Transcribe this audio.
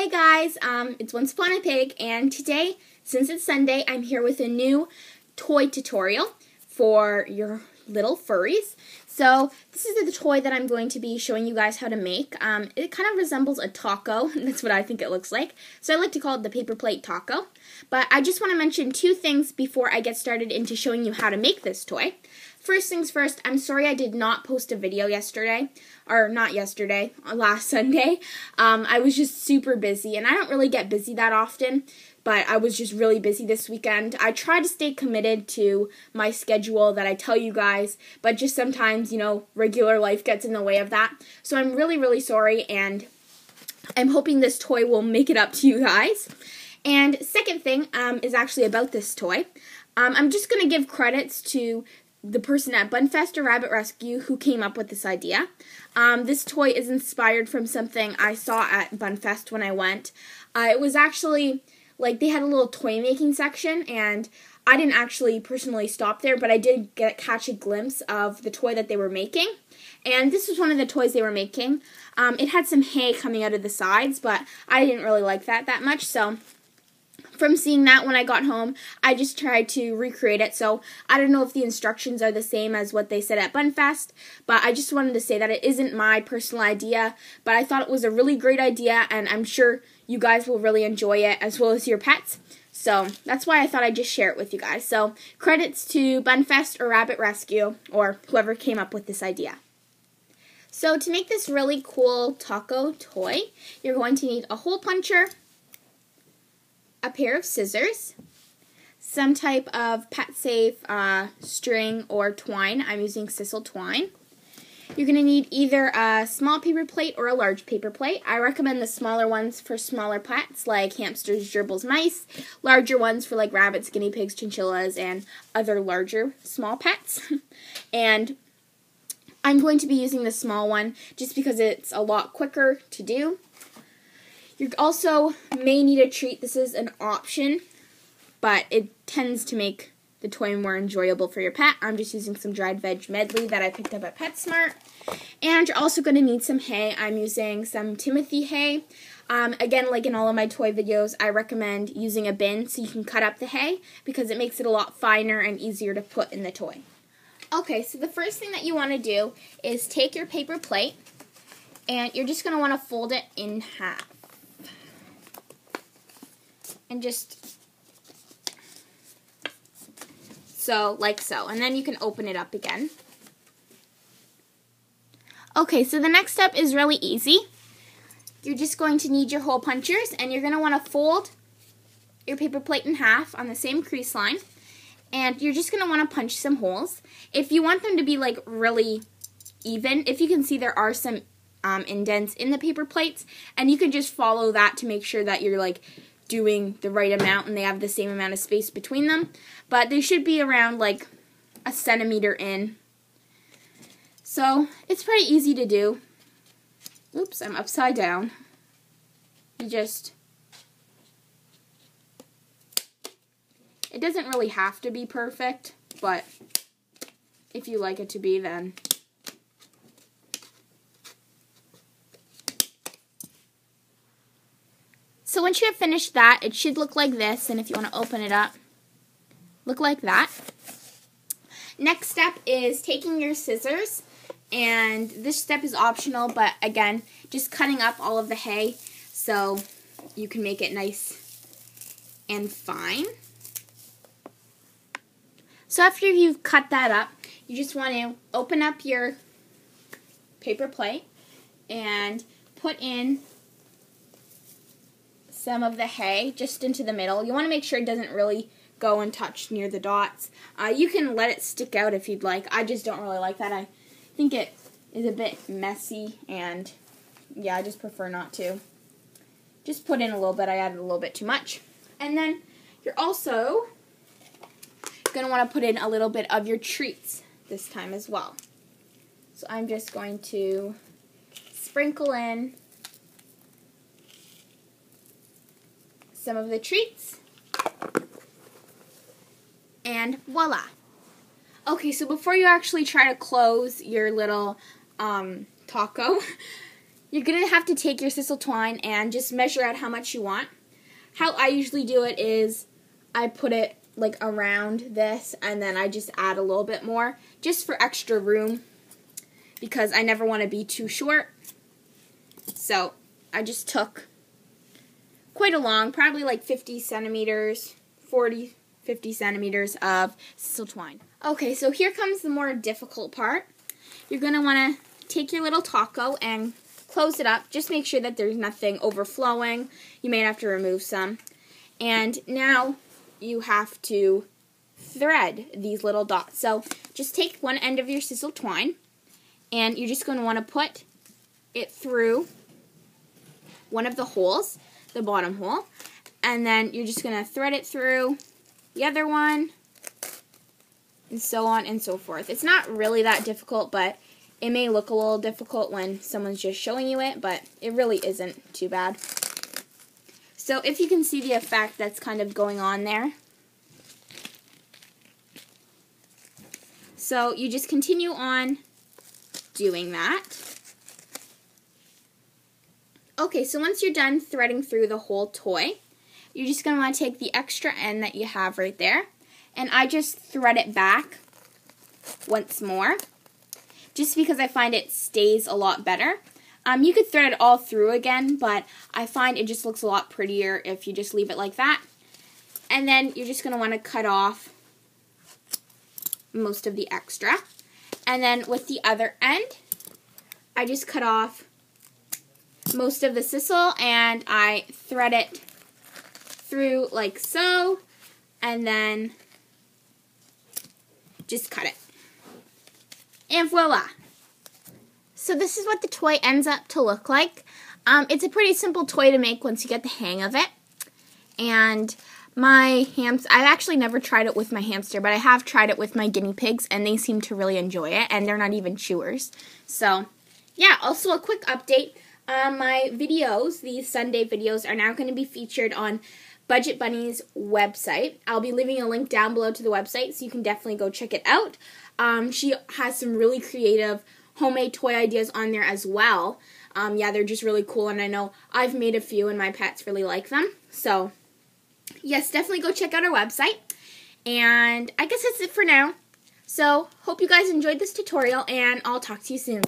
Hey guys, it's OnceUponAPig, and today, since it's Sunday, I'm here with a new toy tutorial for your little furries. So, this is the toy that I'm going to be showing you guys how to make. It kind of resembles a taco, that's what I think it looks like. So I like to call it the paper plate taco. But I just want to mention two things before I get started into showing you how to make this toy. First things first, I'm sorry I did not post a video yesterday, or not yesterday, last Sunday. I was just super busy, and I don't really get busy that often, but I was just really busy this weekend. I try to stay committed to my schedule that I tell you guys, but just sometimes, you know, regular life gets in the way of that. So I'm really, really sorry, and I'm hoping this toy will make it up to you guys. And second thing is actually about this toy. I'm just going to give credits to the person at Bunfest or Rabbit Rescue who came up with this idea. This toy is inspired from something I saw at Bunfest when I went. It was actually, like, they had a little toy making section, and I didn't actually personally stop there, but I did catch a glimpse of the toy that they were making. And this was one of the toys they were making. It had some hay coming out of the sides, but I didn't really like that much, so from seeing that when I got home, I just tried to recreate it. So I don't know if the instructions are the same as what they said at Bunfest, but I just wanted to say that it isn't my personal idea, but I thought it was a really great idea, and I'm sure you guys will really enjoy it, as well as your pets. So that's why I thought I'd just share it with you guys. So credits to Bunfest or Rabbit Rescue, or whoever came up with this idea. So to make this really cool taco toy, you're going to need a hole puncher, a pair of scissors, some type of pet-safe string or twine. I'm using sisal twine. You're going to need either a small paper plate or a large paper plate. I recommend the smaller ones for smaller pets like hamsters, gerbils, mice. Larger ones for like rabbits, guinea pigs, chinchillas, and other larger small pets. And I'm going to be using the small one just because it's a lot quicker to do. You also may need a treat. This is an option, but it tends to make the toy more enjoyable for your pet. I'm just using some dried veg medley that I picked up at PetSmart. And you're also going to need some hay. I'm using some Timothy hay. Again, like in all of my toy videos, I recommend using a bin so you can cut up the hay because it makes it a lot finer and easier to put in the toy. Okay, so the first thing that you want to do is take your paper plate, and you're just going to want to fold it in half. And just so, like so. And then you can open it up again. Okay, so the next step is really easy. You're just going to need your hole punchers, and you're going to want to fold your paper plate in half on the same crease line. And you're just going to want to punch some holes. If you want them to be like really even, if you can see, there are some indents in the paper plates, and you can just follow that to make sure that you're like doing the right amount and they have the same amount of space between them. But they should be around like a centimeter in. So it's pretty easy to do. Oops, I'm upside down. You just, it doesn't really have to be perfect, but if you like it to be, then so once you have finished that, it should look like this, and if you want to open it up, look like that. Next step is taking your scissors, and this step is optional, but again, just cutting up all of the hay so you can make it nice and fine. So after you've cut that up, you just want to open up your paper plate and put in some of the hay just into the middle. You want to make sure it doesn't really go and touch near the dots. You can let it stick out if you'd like. I just don't really like that. I think it is a bit messy, and yeah, I just prefer not to. Just put in a little bit. I added a little bit too much. And then you're also going to want to put in a little bit of your treats this time as well. So I'm just going to sprinkle in some of the treats, and voila. Okay, so before you actually try to close your little taco, you're going to have to take your sisal twine and just measure out how much you want. How I usually do it is I put it like around this and then I just add a little bit more just for extra room because I never want to be too short. So I just took quite a long, probably like 50 centimeters, 40, 50 centimeters of sisal twine. Okay, so here comes the more difficult part. You're going to want to take your little taco and close it up. Just make sure that there's nothing overflowing. You may have to remove some. And now you have to thread these little dots. So just take one end of your sisal twine and you're just going to want to put it through one of the holes, the bottom hole, and then you're just going to thread it through the other one, and so on and so forth. It's not really that difficult, but it may look a little difficult when someone's just showing you it, but it really isn't too bad. So if you can see the effect that's kind of going on there. So you just continue on doing that. Okay, so once you're done threading through the whole toy, you're just going to want to take the extra end that you have right there, and I just thread it back once more, just because I find it stays a lot better. You could thread it all through again, but I find it just looks a lot prettier if you just leave it like that. And then you're just going to want to cut off most of the extra. And then with the other end, I just cut off most of the sisal and I thread it through like so, and then just cut it. And voila! So this is what the toy ends up to look like. It's a pretty simple toy to make once you get the hang of it. And my hamster, I've actually never tried it with my hamster, but I have tried it with my guinea pigs, and they seem to really enjoy it, and they're not even chewers. So, yeah, also a quick update. My videos, these Sunday videos, are now going to be featured on Budget Bunny's website. I'll be leaving a link down below to the website, so you can definitely go check it out. She has some really creative homemade toy ideas on there as well. Yeah, they're just really cool, and I know I've made a few, and my pets really like them. So, yes, definitely go check out our website. And I guess that's it for now. So, hope you guys enjoyed this tutorial, and I'll talk to you soon.